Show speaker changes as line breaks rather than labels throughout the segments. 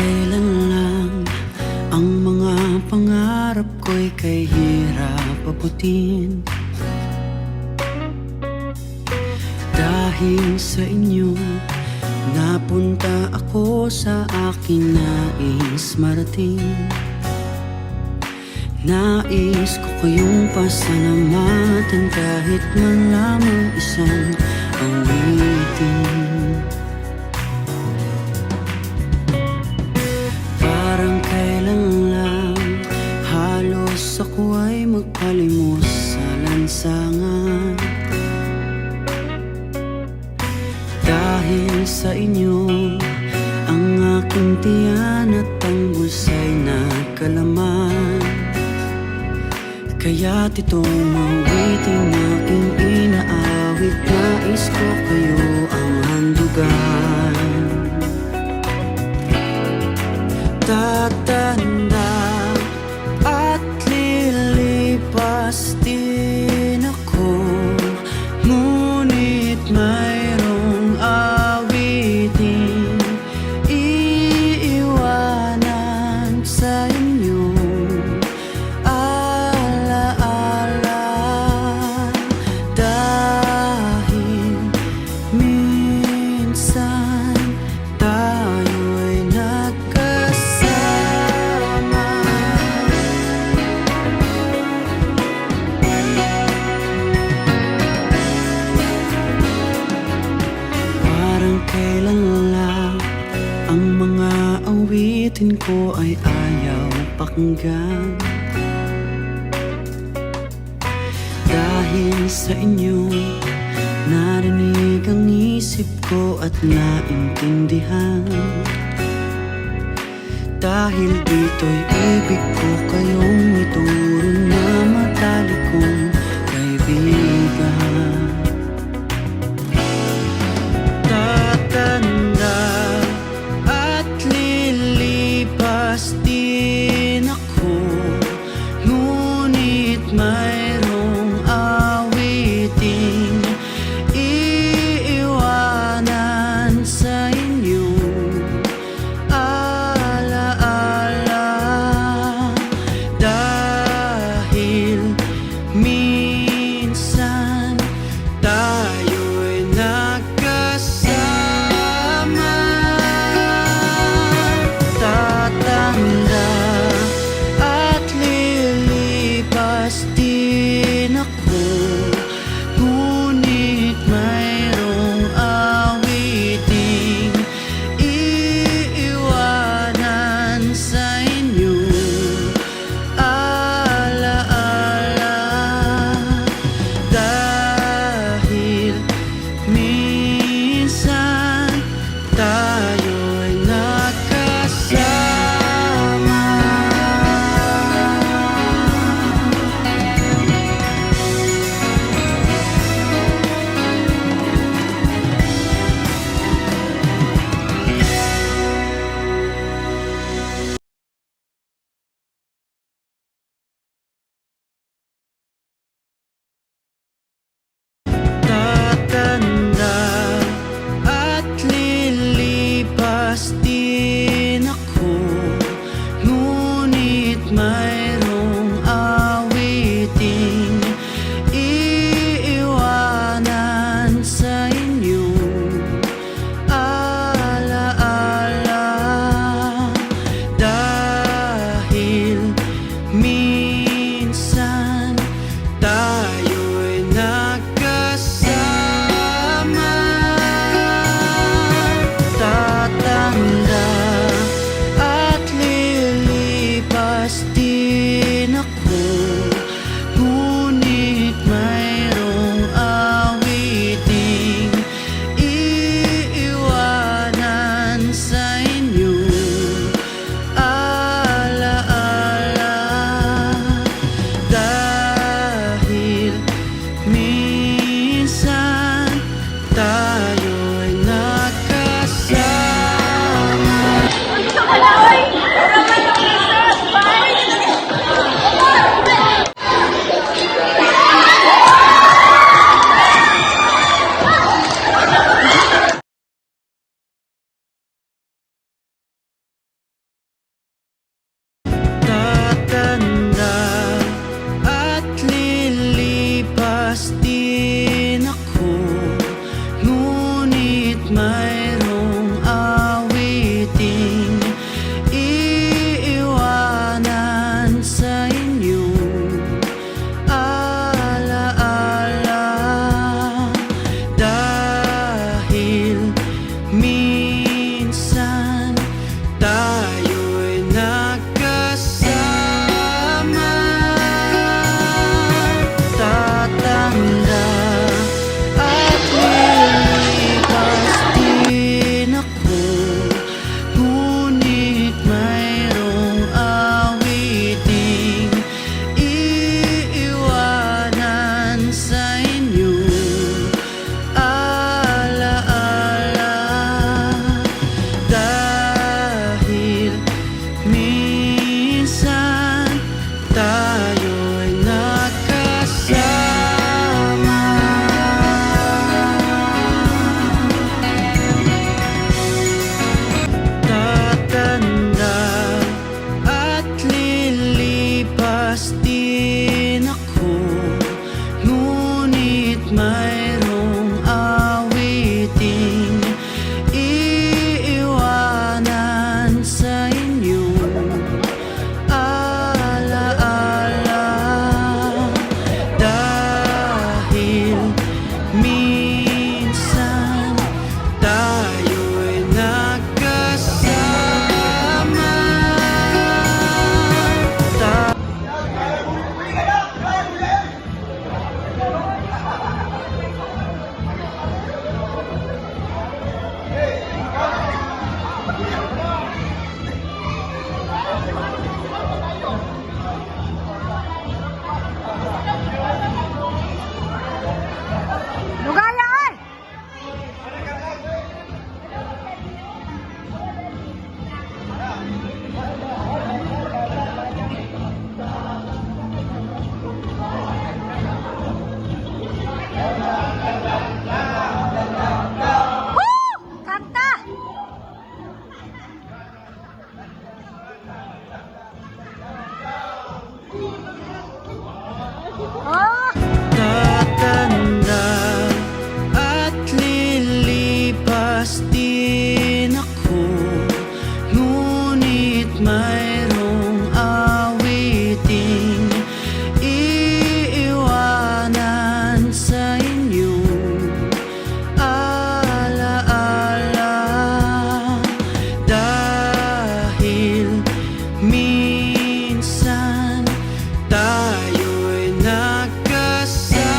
kailan lang ang mga pangarap ko'y kay hirap abutin. Dahil sa inyo, napunta ako sa aking nais marating. Nais ko kayong pasalamatan kahit man lamang isang awitin. Parang kailan lang halos ako ay magpalimos sa lansangan. Dahil sa inyo, ang aking tiyan at ang busay na kalaman. Kaya't itong mawiting aking inaawit, nais ko kayo ang handugan. Tatanda at lilipas din ako, ngunit mayroong awiting iiwanan sa inyo. Alaala, dahil minsan tayo'y nagkasama. Parang kailan lang ang mga awitin ko ay ayaw pakinggan. Dahil sa inyo, narinig ang isip ko at naintindihan. Dahil dito'y ibig ko kayong ituro na matalikong kaibigan. Tatanda at lilipas din ako, ngunit mayroong awiting iiwanan sa inyo. Alaala, dahil minsan mayroong awiting iiwanan sa inyong alaala. Dahil minsan tayo'y nagkasama,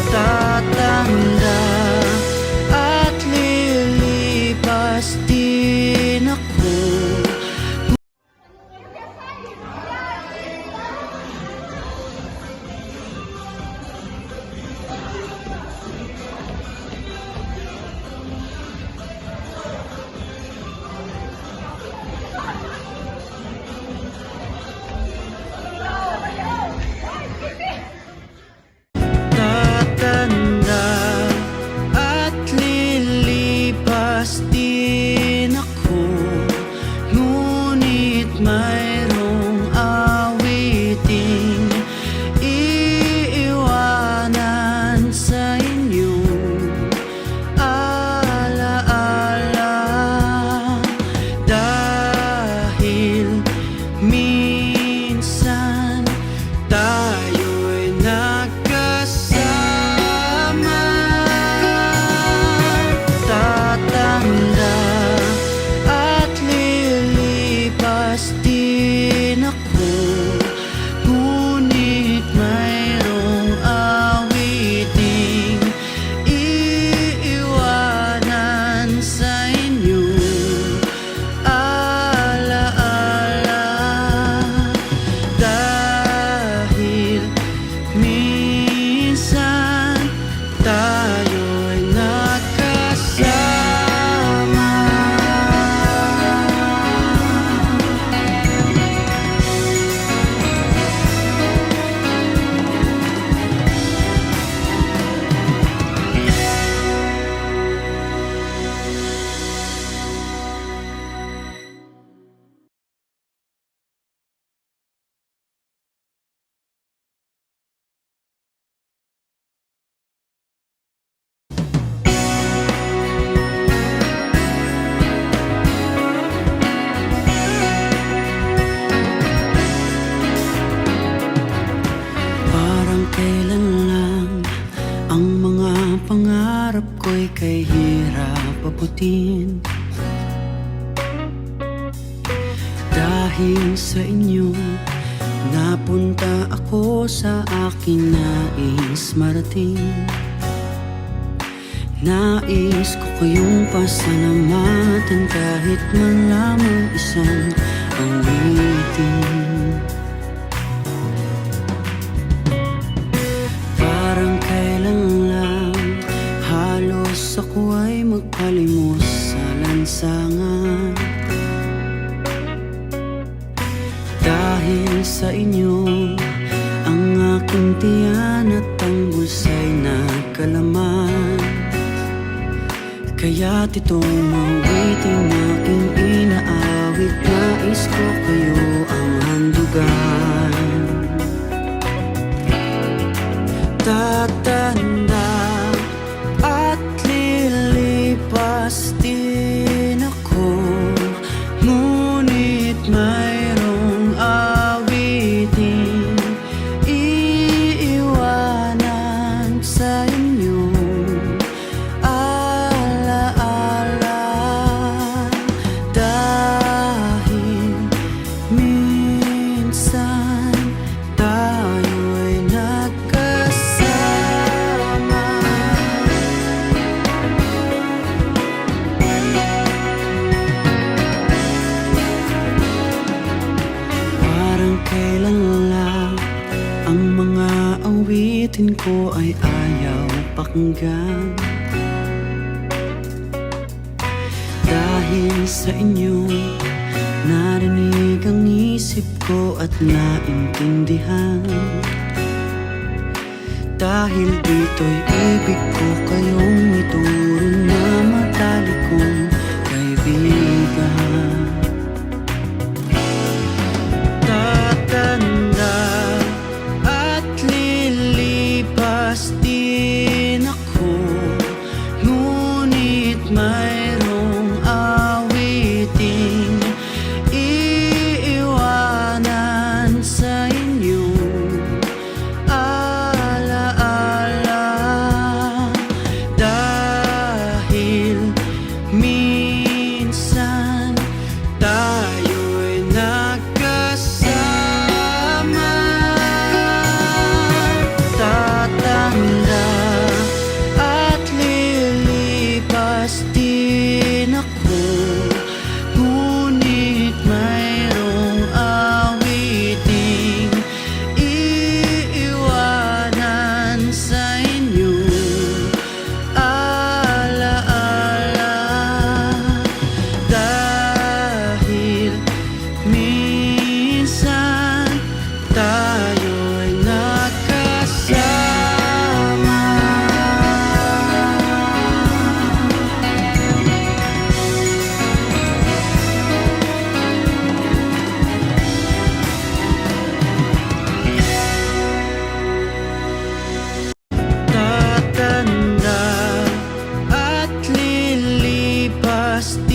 tatanda at lilipas din ako. Tatanda at lilipas din ako, ngunit mayroong awiting iiwanan sa inyong alaala. Dahil minsan tayo'y nagkasama, tatanda at lilipas din ako, ngunit mayroong awiting iiwanan sa inyong alaala. Dahil minsan tayo'y nagkasama. Parang kailan lang ang mga pangarap ko'y kay hirap abutin. Dahil sa inyo napunta ako sa aking nais marating. Nais ko kayong pasalamatan kahit man lamang isang awitin. Parang kailan lang halos ako ay magpalimos sa lansangan. Dahil sa inyo ang aking tiyan at ang bulsa'y nagkalaman. Kaya't itong awiting aking inaawit, nais ko kayo ang handugan. Tatanda at lilipas din ako, ngunit mayroong awiting iiwanan sa inyong alaala. Dahil minsan tayo'y nagkasama. Parang kailan lang ang mga awitin ko ay ayaw pakinggan. Dahil sa inyo narinig ang isip ko at naintindihan. Dahil dito'y ibig ko kayong ituro na matalik kong kaibigan. Tatanda at lilipas din ako, ngunit mayroong wakas